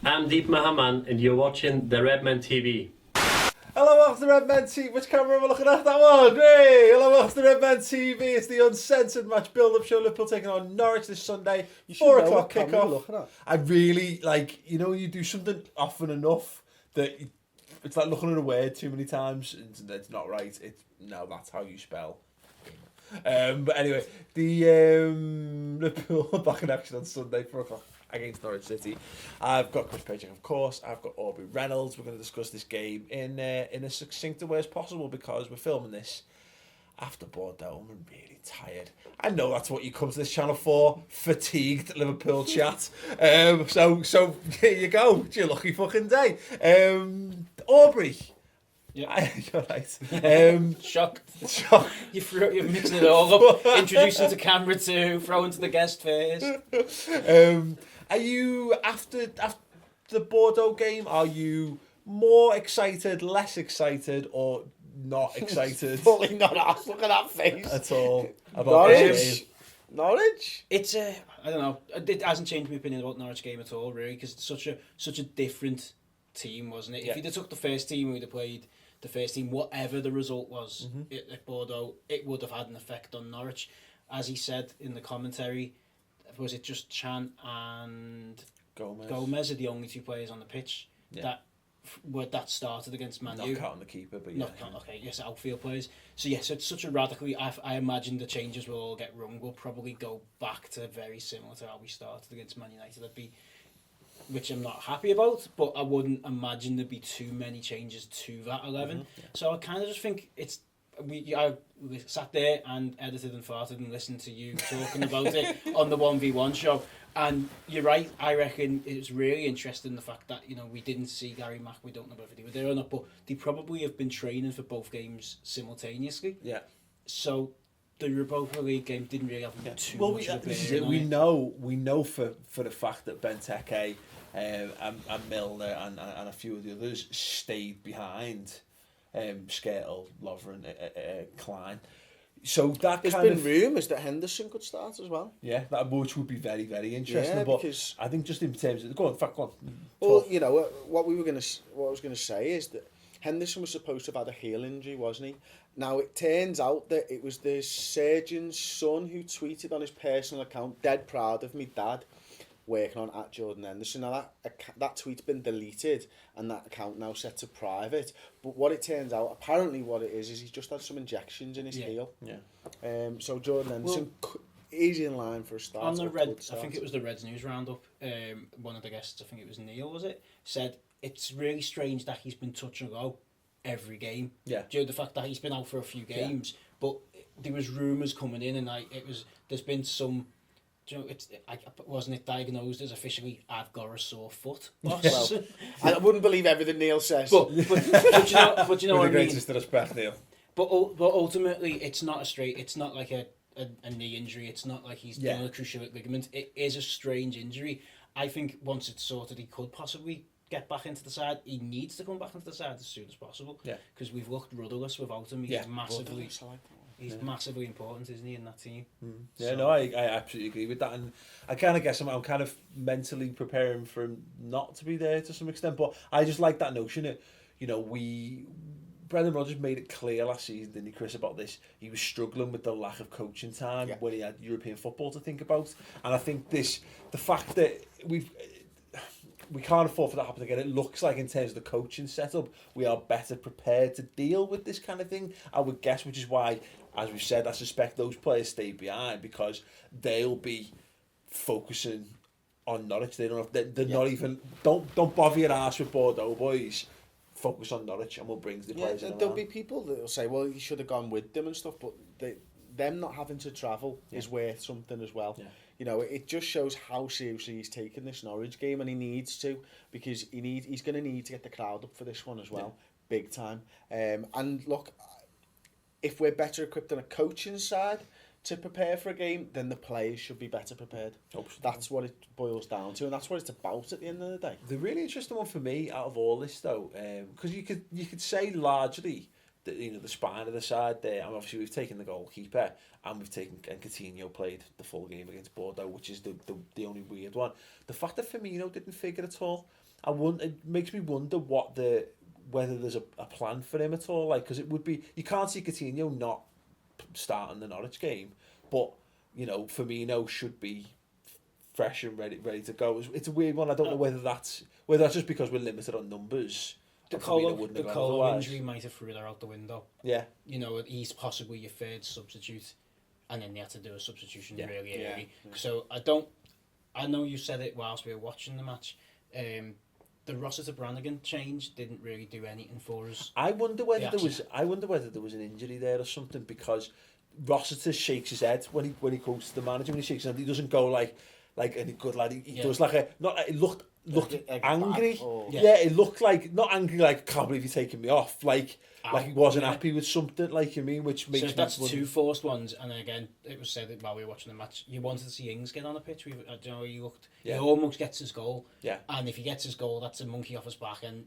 I'm Deep Mahaman and you're watching the Redmen TV. Hello, welcome to the Redmen TV. Which camera am I looking at? That one. Hey, hello, welcome to the Redmen TV. It's the Uncensored match build-up show. Liverpool taking on Norwich this Sunday. 4 o'clock kickoff. I really you do something often enough that it's like looking at a word too many times and it's not right. That's how you spell. But anyway, the Liverpool back in action on Sunday, 4 o'clock against Norwich City. I've got Chris Paycheck, of course. I've got Aubrey Reynolds. We're going to discuss this game in as succinct a way as possible because we're filming this after Bordeaux. I'm really tired. I know that's what you come to this channel for. Fatigued Liverpool chat. So here you go. It's your lucky fucking day. Aubrey. Yeah, you're right. Shocked. You're mixing it all up. Introducing to camera two, throwing to the guest face. Are you after the Bordeaux game? Are you more excited, less excited, or not excited? Fully not off. Look at that face. At all about this game. Norwich. It's I don't know. It hasn't changed my opinion about Norwich game at all, really, because it's such a different team, wasn't it? Yeah. If you'd have took the first team, we'd have played the first team. Whatever the result was at Bordeaux, it would have had an effect on Norwich. As he said in the commentary, was it just Chan and Gomez are the only two players on the pitch that started against Man U. Not counting the keeper, but yeah. Yes, outfield players. So yes, it's such a radically. I imagine the changes will all get wrong. We'll probably go back to very similar to how we started against Man United. Which I'm not happy about, but I wouldn't imagine there'd be too many changes to that 11. So I kind of just think I sat there and edited and farted and listened to you talking about it on the 1v1 show. And you're right, I reckon it was really interesting the fact that, we didn't see Gary Mack, we don't know whether they were there or not, but they probably have been training for both games simultaneously. Yeah. So the Europa League game didn't really have too much of a bearing on it. We know for the fact that Benteke and Milner and a few of the others stayed behind Skrtel, Lovren, Klein. So There's been rumours that Henderson could start as well. Yeah, which would be very, very interesting. Yeah, but because I think just in terms of go on. Well, what I was going to say is that Henderson was supposed to have had a heel injury, wasn't he? Now it turns out that it was the surgeon's son who tweeted on his personal account, "Dead proud of me dad, working on @Jordan Henderson." Now that tweet's been deleted and that account now set to private. But what it turns out, apparently what it is he's just had some injections in his heel. Yeah. So Jordan Henderson is in line for a start. On the I think it was the Reds News Roundup. One of the guests, I think it was Neil, was it? Said it's really strange that he's been touch and go every game. Yeah. Due to the fact that he's been out for a few games, but there was rumours coming in, and there's been some. Wasn't it diagnosed as officially I've got a sore foot? Well, I wouldn't believe everything Neil says. But you know what I mean. The greatest respect, Neil. But ultimately, it's not It's not like a knee injury. It's not like he's done a cruciate ligament. It is a strange injury. I think once it's sorted, he could possibly get back into the side. He needs to come back into the side as soon as possible. Yeah. Because we've looked rudderless without him. He's massively. He's massively important, isn't he, in that team? Yeah, so. No, I absolutely agree with that, and I kind of guess I'm kind of mentally preparing for him not to be there to some extent. But I just like that notion that Brendan Rodgers made it clear last season, didn't he, Chris, about this? He was struggling with the lack of coaching time when he had European football to think about, and I think the fact that we can't afford for that to happen again. It looks like in terms of the coaching setup, we are better prepared to deal with this kind of thing, I would guess, which is why, as we've said, I suspect those players stay behind because they'll be focusing on Norwich. They don't have, they're not even, don't bother your ass with Bordeaux, boys. Focus on Norwich and we'll bring the players in. There'll be people that will say, well, you should have gone with them and stuff, but them not having to travel is worth something as well. Yeah. It just shows how seriously he's taking this Norwich game, and he needs to, because he's going to need to get the crowd up for this one as well, big time. And look, if we're better equipped on a coaching side to prepare for a game, then the players should be better prepared. That's what it boils down to, and that's what it's about at the end of the day. The really interesting one for me out of all this, though, because you could say largely the spine of the side there. And obviously we've taken the goalkeeper, and we've taken, and Coutinho played the full game against Bordeaux, which is the only weird one. The fact that Firmino didn't figure at all, it makes me wonder whether there's a plan for him at all. Like, because it would be, you can't see Coutinho not starting the Norwich game, but Firmino should be fresh and ready to go. It's a weird one. I don't know whether that's just because we're limited on numbers. The Colo injury might have threw that out the window. Yeah. He's possibly your third substitute, and then they had to do a substitution really early. Yeah. So I know you said it whilst we were watching the match. The Rossiter Brannigan change didn't really do anything for us. I wonder whether there was an injury there or something, because Rossiter shakes his head when he goes to the manager. When he shakes his head, he doesn't go like any good lad. He does like it looked angry. It looked like, not angry like, can't believe you're taking me off. Like he wasn't happy with something. Like, you mean, which makes so that's two forced ones. And then again, it was said that while we were watching the match, you wanted to see Ings get on the pitch. He looked. He almost gets his goal. Yeah. And if he gets his goal, that's a monkey off his back, and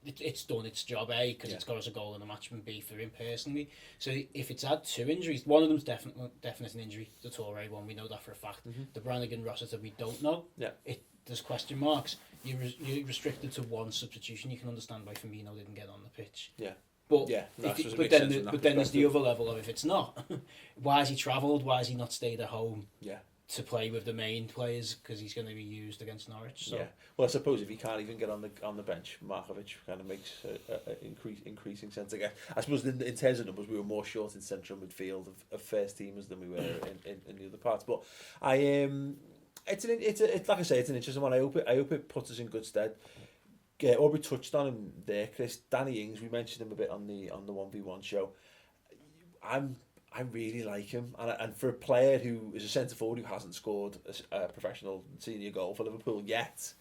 it's done its job, A, because it's got us a goal in the match, and B, for him personally. So if it's had two injuries, one of them's definite an injury, the Toure one, we know that for a fact. Mm-hmm. The Brannigan Rossiter, we don't know. Yeah. There's question marks. You're restricted to one substitution. You can understand why Firmino didn't get on the pitch. Yeah. But then there's the other level of, if it's not, why has he travelled? Why has he not stayed at home? Yeah. To play with the main players, because he's going to be used against Norwich. So. Yeah. Well, I suppose if he can't even get on the bench, Markovic kind of makes increasing sense. I suppose in terms of numbers, we were more short in central midfield of first teamers than we were in the other parts. But it's like I say, it's an interesting one. I hope it puts us in good stead. Aubrey touched on him there, Chris. Danny Ings, we mentioned him a bit on the 1v1 show. I really like him, and for a player who is a centre forward who hasn't scored a professional senior goal for Liverpool yet,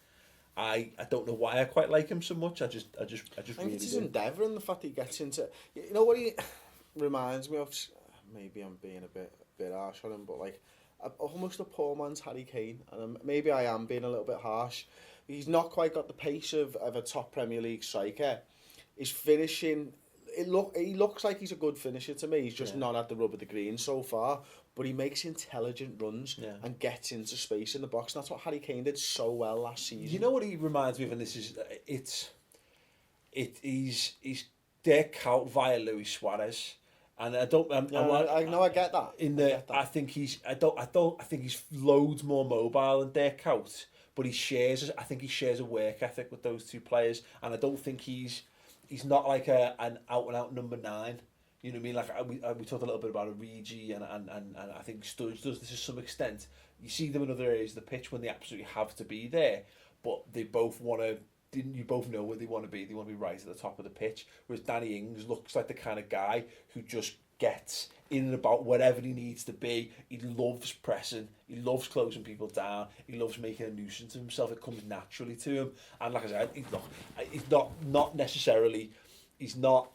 I don't know why I quite like him so much. I just really think it's his endeavour, and the fact that he gets into, what he reminds me of. Maybe I'm being a bit harsh on him, but like almost a poor man's Harry Kane, and maybe I am being a little bit harsh. He's not quite got the pace of a top Premier League striker. His finishing, he looks like he's a good finisher to me. He's just not had the rub of the green so far. But he makes intelligent runs and gets into space in the box. And that's what Harry Kane did so well last season. You know what he reminds me of, and this is he's Dirk Kuyt via Luis Suarez. And I get that. I think he's loads more mobile than Dirk Kuyt. But he shares a work ethic with those two players, and I don't think he's not like an out and out number 9. You know what I mean? Like we talked a little bit about Origi, and I think Sturridge does this to some extent. You see them in other areas of the pitch when they absolutely have to be there, but they both want to. You both know where they want to be. They want to be right at the top of the pitch. Whereas Danny Ings looks like the kind of guy who just gets in and about wherever he needs to be. He loves pressing. He loves closing people down. He loves making a nuisance of himself. It comes naturally to him. And like I said, he's not necessarily. He's not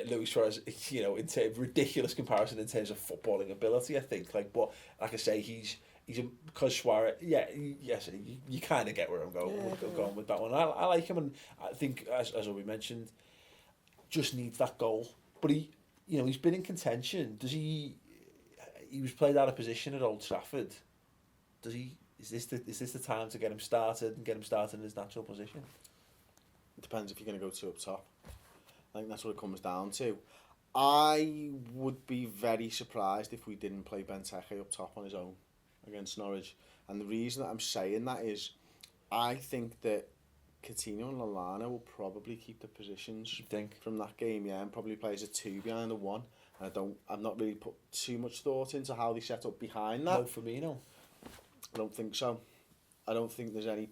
Luis Suarez, in terms of ridiculous comparison in terms of footballing ability. I think, but like I say, he's because Suarez. You kind of get where I'm going with that one. I like him, and I think as we mentioned, just needs that goal. But he's been in contention. He was played out of position at Old Trafford. Is this the time to get him started in his natural position? It depends if you're going to go 2 up top. I think that's what it comes down to. I would be very surprised if we didn't play Benteke up top on his own against Norwich. And the reason that I'm saying that is I think that Coutinho and Lallana will probably keep the positions from that game, and probably play as a 2 behind a 1. And I've not really put too much thought into how they set up behind that. No, Firmino. I don't think so. I don't think there's any.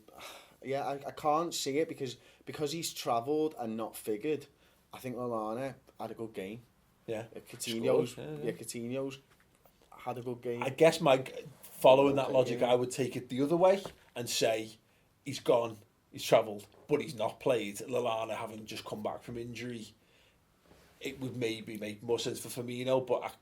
I can't see it because he's travelled and not figured. I think Lallana had a good game. Yeah. Coutinho's had a good game. I guess following that logic, I would take it the other way and say he's gone. He's travelled, but he's not played. Lallana having just come back from injury, it would maybe make more sense for Firmino. But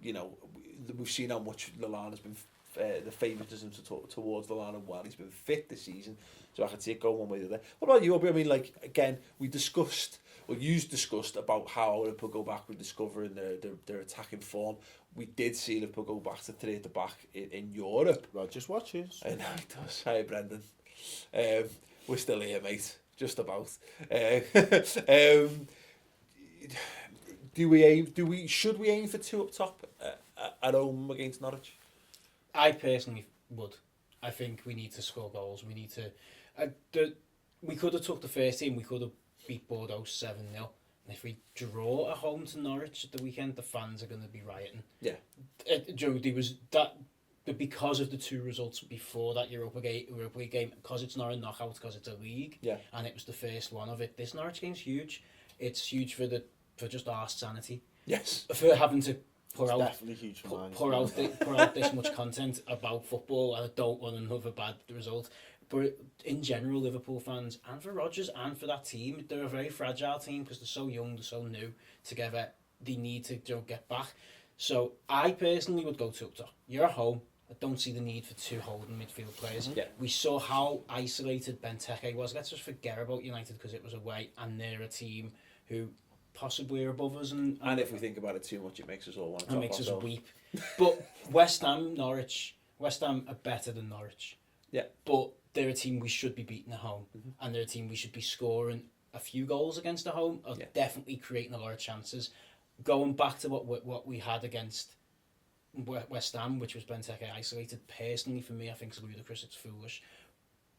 we've seen how much Lallana's been the favouritism towards Lallana while he's been fit this season. So I can see it going one way or the other. What about you, Aubrey? I mean, again, we discussed well, you discussed about how Liverpool go back with discovering their attacking form. We did see Liverpool go back to 3 at the back in Europe. Rogers watches. I know he does. Hi, Brendan. We're still here, mate. Just about. Should we aim for 2 up top at home against Norwich? I personally would. I think we need to score goals. We need to. We could have took the first team. We could have beat Bordeaux 7-0. And if we draw at home to Norwich at the weekend, the fans are going to be rioting. Yeah. There was that. Because of the 2 results before that Europa League game, because it's not a knockout, because it's a league, and it was the first one of it. This Norwich game's huge. It's huge for just our sanity. Yes. For having to pour out this much content about football, and I don't want another bad result. But in general, Liverpool fans, and for Rodgers and for that team, they're a very fragile team because they're so young, they're so new together. They need to get back. So I personally would go 2 up top. You're at home. I don't see the need for 2 holding midfield players. Yeah. We saw how isolated Benteke was. Let's just forget about United because it was away, and they're a team who possibly are above us. And if we think about it too much, it makes us all want to. It makes us weep. But West Ham are better than Norwich. Yeah. But they're a team we should be beating at home, and they're a team we should be scoring a few goals against at home, or definitely creating a lot of chances. Going back to what we had against West Ham, which was Benteke isolated, personally for me I think it's ludicrous, it's foolish,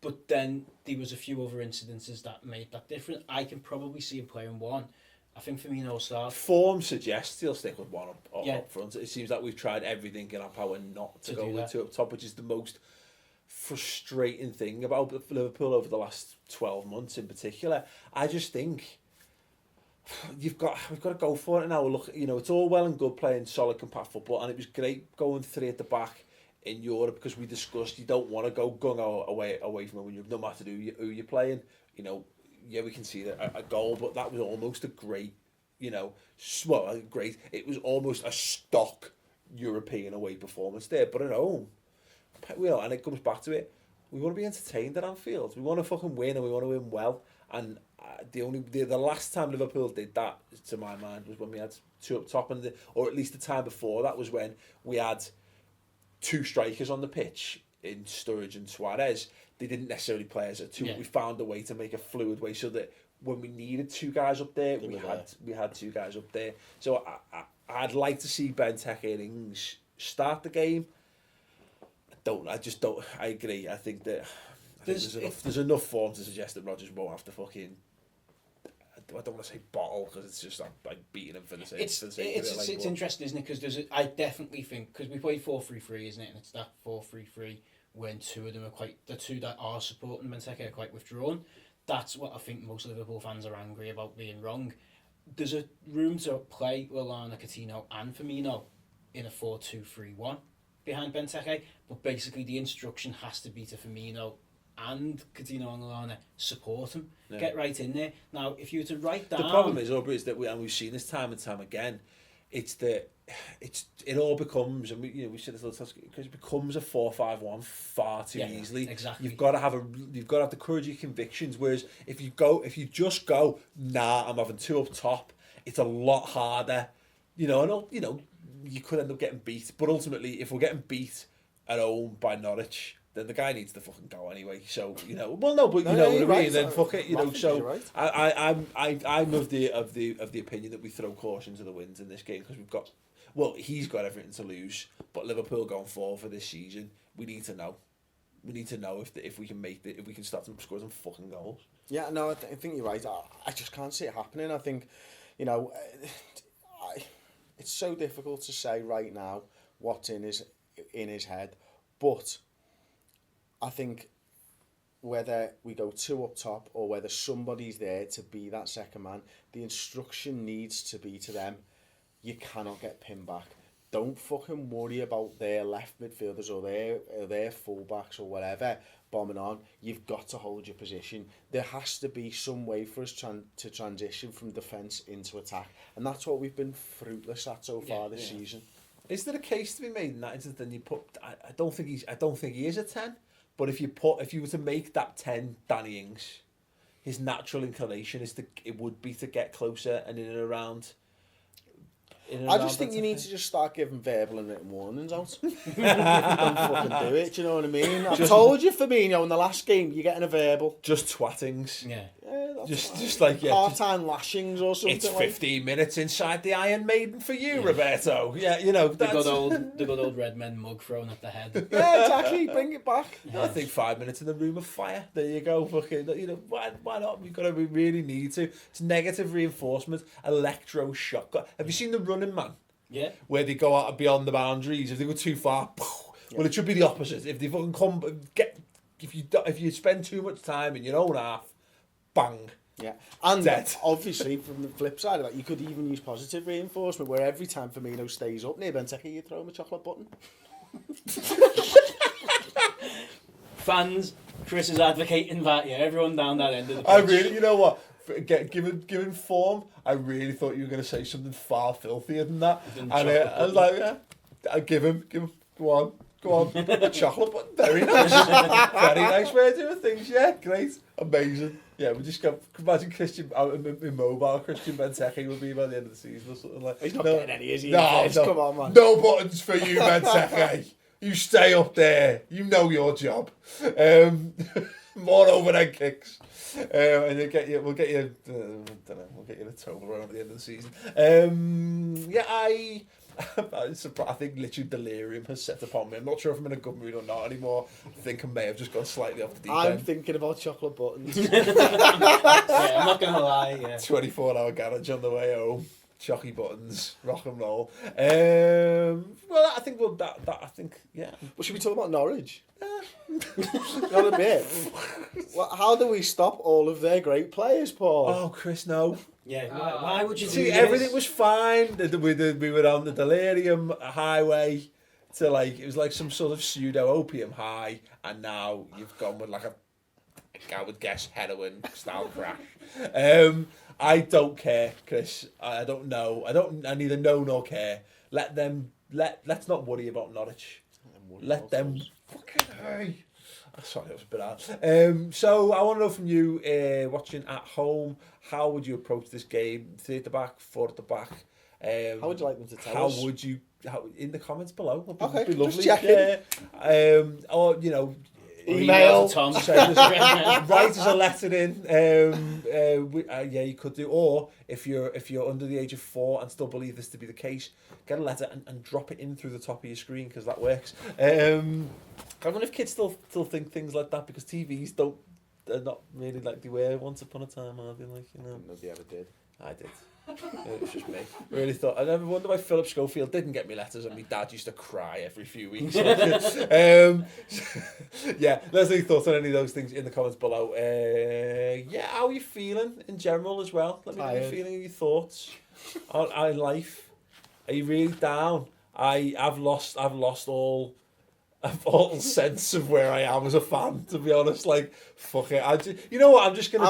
but then there was a few other incidences that made that different. I can probably see him playing 1. I think Firmino will start. Form suggests he'll stick with 1 up front. It seems like we've tried everything in our power not to go with 2 up top, which is the most frustrating thing about Liverpool over the last 12 months in particular. I just think we've got to go for it now. Look, it's all well and good playing solid compact football, and it was great going 3 at the back in Europe because we discussed you don't want to go gung-ho away from it when no matter who you're playing. We can see a goal, but that was almost a great, great. It was almost a stock European away performance there, but at home, and it comes back to it. We want to be entertained at Anfield. We want to fucking win, and we want to win well. And the last time Liverpool did that, to my mind, was when we had 2 up top, or at least the time before that was when we had 2 strikers on the pitch in Sturridge and Suarez. They didn't necessarily play as a 2. Yeah. We found a way to make a fluid way so that when we needed 2 guys up there, we had 2 guys up there. So I'd like to see Benteke and Ings start the game. I agree. I think that there's enough form to suggest that Rodgers won't have to fucking. I don't want to say bottle because it's just like beating him for the sake. It's interesting, isn't it? Because I definitely think because we played 4-3-3, isn't it? And it's that 4-3-3 when 2 of them are the 2 that are supporting Benteke are quite withdrawn. That's what I think most Liverpool fans are angry about being wrong. There's a room to play Lallana, Coutinho, and Firmino in a 4-2-3-1 behind Benteke, but basically the instruction has to be to Firmino and Coutinho and Lallana, support him, get right in there. Now, if you were to write down... The problem is, Aubrey, is that we've seen this time and time again, it all becomes, and we said this little because it becomes a 4-5-1 far too easily. Exactly. You've got to have the courage of your convictions. Whereas if you just go, I'm having 2 up top, it's a lot harder. You could end up getting beat, but ultimately, if we're getting beat at home by Norwich, then the guy needs to fucking go anyway. So what I mean. Then fuck it, So right. I'm of the opinion that we throw caution to the winds in this game because he's got everything to lose, but Liverpool going forward for this season, we need to know. We need to know if we can start to score some fucking goals. Yeah, no, I think you're right. I just can't see it happening. I think, it's so difficult to say right now what's in his head, but I think whether we go 2 up top or whether somebody's there to be that second man, the instruction needs to be to them. You cannot get pinned back. Don't fucking worry about their left midfielders or their fullbacks or whatever bombing on. You've got to hold your position. There has to be some way for us to transition from defence into attack, and that's what we've been fruitless at so far this season. Is there a case to be made in that instance? Then you put. I don't think he is a 10. But if you were to make that 10 Danny Ings, his natural inclination would be to get closer and in and around. I just think you need to just start giving verbal and written warnings out. Don't fucking do it, do you know what I mean? I told you, Firmino, in the last game, you're getting a verbal. Just twattings. Yeah. Just like, yeah. Half-time lashings or something. It's 15 minutes inside the Iron Maiden for you, Roberto. Yeah, you know. The good old Redmen mug thrown at the head. Yeah, exactly. Bring it back. I think 5 minutes in the room of fire. There you go. Fucking, why not? We've got to. We really need to. It's negative reinforcement. Electroshock. Have you seen The Running Man? Yeah. Where they go out beyond the boundaries. If they go too far, well, it should be the opposite. If they fucking if you spend too much time in your own half, bang. Yeah, and dead. Obviously, from the flip side of that, you could even use positive reinforcement, where every time Firmino stays up near Benteke, you throw him a chocolate button. Fans, Chris is advocating that. Yeah, everyone down that end of the pitch. I really, you know what? Given form, I really thought you were going to say something far filthier than that. And I was like, yeah, I give him, go on, a chocolate button. Very nice, very nice way of doing things. Yeah, great, amazing. Yeah, we just got, imagine Christian, immobile Christian Benteke would be by the end of the season or something like that. He's not getting any, is he? No, Come on, man. No buttons for you, Benteke. You stay up there. You know your job. More overhead kicks. And we'll get you, we'll get you the Toblerone at the end of the season. I think literally delirium has set upon me. I'm not sure if I'm in a good mood or not anymore. I think I may have just gone slightly off the deep end. I'm thinking about chocolate buttons. Yeah, I'm not going to lie. Yeah. 24-hour garage on the way home. Chocky buttons, rock and roll. Well, I think yeah. Well, should we talk about Norwich? Not a bit. Well, how do we stop all of their great players, Paul? Oh, Chris, no. Yeah, why would you do See, this? everything was fine. We were on the delirium highway to it was like some sort of pseudo opium high, and now you've gone with I would guess heroin style crash. I don't care, Chris. I don't know. I neither know nor care. Let's not worry about Norwich. Let them fucking hey. Sorry, that was a bit hard. So I want to know from you, watching at home, how would you approach this game? 3 at the back, 4 at the back. How would you like them to tell us? How would you? In the comments below? Okay, be lovely. just checking. Yeah. Or Email Tom. Write us a letter in. Yeah, you could do. Or if you're under the age of 4 and still believe this to be the case, get a letter and drop it in through the top of your screen because that works. I wonder if kids still think things like that because TVs they're not really like they were once upon a time, are they? Nobody ever did. I did. It was just me. Really thought. I never wonder why Philip Schofield didn't get me letters, and my dad used to cry every few weeks. Yeah, let's know your thoughts on any of those things in the comments below. Yeah, how are you feeling in general as well? Let me know your feeling and your thoughts on life. Are you really down? I've lost all sense of where I am as a fan, to be honest. Fuck it. You know what? I'm just gonna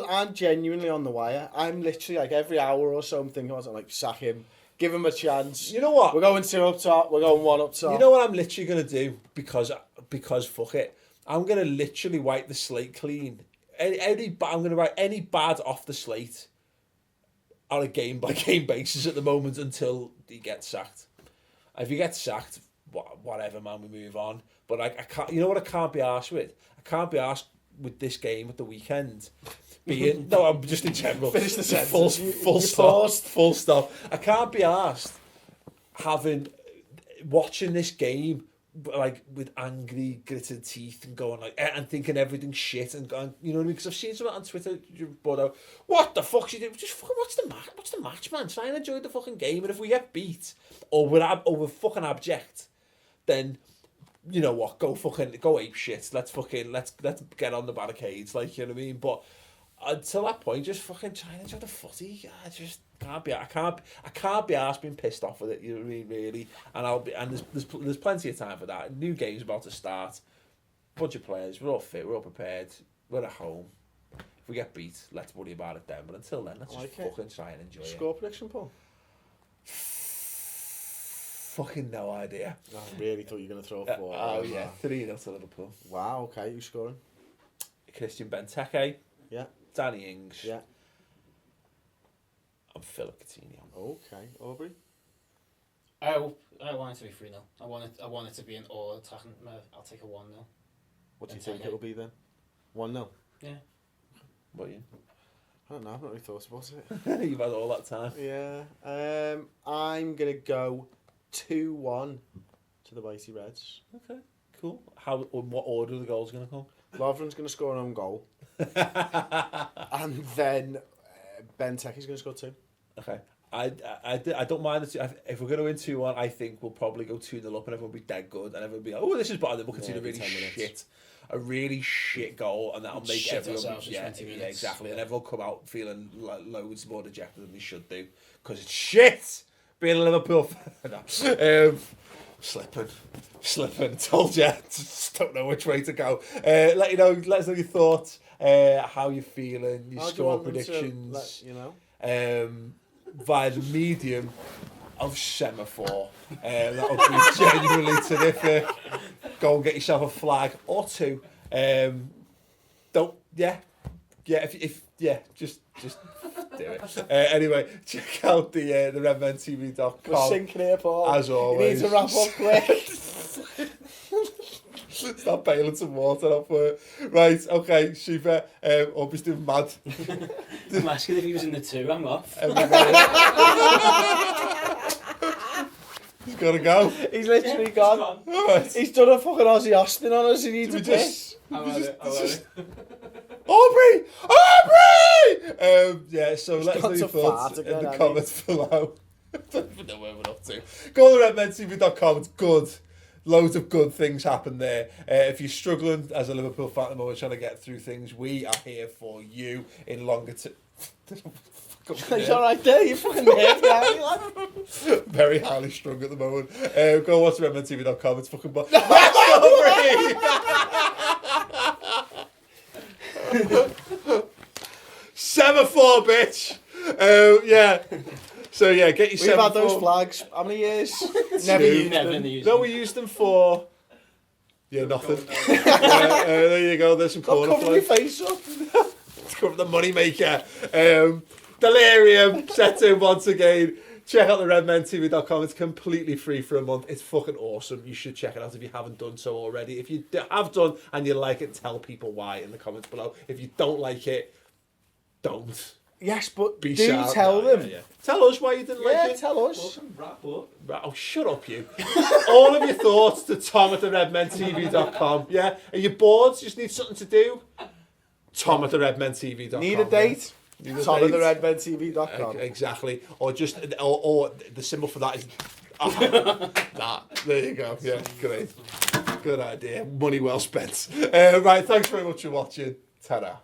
I'm genuinely on the wire. I'm literally every hour or so I'm thinking, sack him, give him a chance. You know what? We're going 2 up top. We're going 1 up top. You know what I'm literally gonna do because fuck it. I'm gonna literally wipe the slate clean. I'm gonna write any bad off the slate on a game by game basis at the moment until he gets sacked. If he gets sacked, whatever, man, we move on. But I can't. You know what I can't be arsed with? I can't be arsed with this game at the weekend. No, I'm just in general. Finish the sentence. Full stop. I can't be arsed watching this game with angry, gritted teeth and going and thinking everything's shit and going, you know what I mean? Because I've seen something on Twitter, what the fuck you do? Just fucking watch the match, man. Try and enjoy the fucking game. And if we get beat or we're fucking abject, then you know what? Go ape shit. Let's get on the barricades, you know what I mean? But until that point, just fucking try and enjoy the footy. I just can't be arsed being pissed off with it. You know what I mean? Really, and there's plenty of time for that. New game's about to start. Bunch of players. We're all fit. We're all prepared. We're at home. If we get beat, let's worry about it then. But until then, let's just fucking try and enjoy it. Score prediction, Paul? Fucking no idea. I really thought you were going to throw a 4. Oh yeah, 3-0 to Liverpool. Wow, okay, who's scoring? Christian Benteke. Yeah. Danny Ings. Yeah. I'm Philip Coutinho. Okay, Aubrey. I want it to be 3-0. I want it to be an all attacking. I'll take a 1-0. What do you think it'll be then? 1-0. Yeah. What are you? I don't know. I've not really thought about it. You've had all that time. Yeah. I'm gonna go 2-1 to the Mighty Reds. Okay, cool. What order are the goals going to come? Lovren's gonna score an own goal, and then Benteke's gonna score 2. Okay. I don't mind the two. If we're going to win 2-1, I think we'll probably go 2-0 up and everyone will be dead good and everyone will be like, oh, this is better. Then we'll concede a really shit goal and that'll make everyone... Yeah, exactly. And everyone will come out feeling like loads more dejected than they should do because it's shit being a Liverpool fan. Slipping. Told you. Just don't know which way to go. Let us know your thoughts, how you're feeling, your score predictions. Via the medium of semaphore. That would be genuinely terrific. Go and get yourself a flag or 2. Just do it. Anyway, check out the redmentv.com. We're sinking here, Paul. As always. You need to wrap up quick. Start bailing some water up for it. Right, okay, super. Aubrey's doing mad. I'm asking if he was in the 2. I'm off. He's got to go. He's literally gone. Right. He's done a fucking Aussie Austin on us. He needs a piss. Aubrey! So let us know your thoughts in the comments below. I don't even know where we're up to. Go to redmentv.com. It's good. Loads of good things happen there. If you're struggling as a Liverpool fan at the moment trying to get through things, we are here for you in longer term. He's alright there, you fucking nerve now. Very highly strung at the moment. Go watch redmentv.com. It's fucking Semaphore, bitch! So yeah, get your We've semaphore. had those flags. How many years? Never used them. No, we used them for... Yeah, nothing. There you go, there's some corner cover your flags. face up. Cover the money maker. Delirium, set in once again. Check out the redmentv.com. It's completely free for a month. It's fucking awesome. You should check it out if you haven't done so already. If you have done and you like it, tell people why in the comments below. If you don't like it, don't. Yes, but Be do sharp. tell them. Yeah. Tell us why you didn't like it. Yeah, tell us. Oh, shut up, you. All of your thoughts to tom@theredmentv.com. Yeah? Are you bored? Just need something to do? tom@theredmentv.com. Need a date? Need a Tom date? at theredmentv.com. Exactly. Or just, or the symbol for that is that. There you go. Yeah, great. Good idea. Money well spent. Right, thanks very much for watching. Ta-da.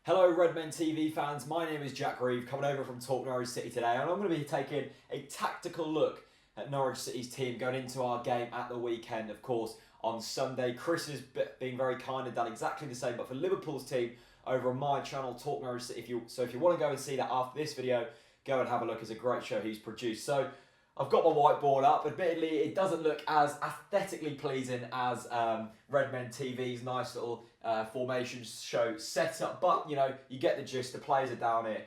Hello Redmen TV fans, my name is Jack Reeve, coming over from Talk Norwich City today, and I'm going to be taking a tactical look at Norwich City's team going into our game at the weekend, of course, on Sunday. Chris is being very kind and done exactly the same, but for Liverpool's team, over on my channel, Talk Norwich City, if you want to go and see that after this video, go and have a look. It's a great show he's produced. So, I've got my whiteboard up. Admittedly, it doesn't look as aesthetically pleasing as Redmen TV's nice little formation show setup, but you know, you get the gist. The players are down here.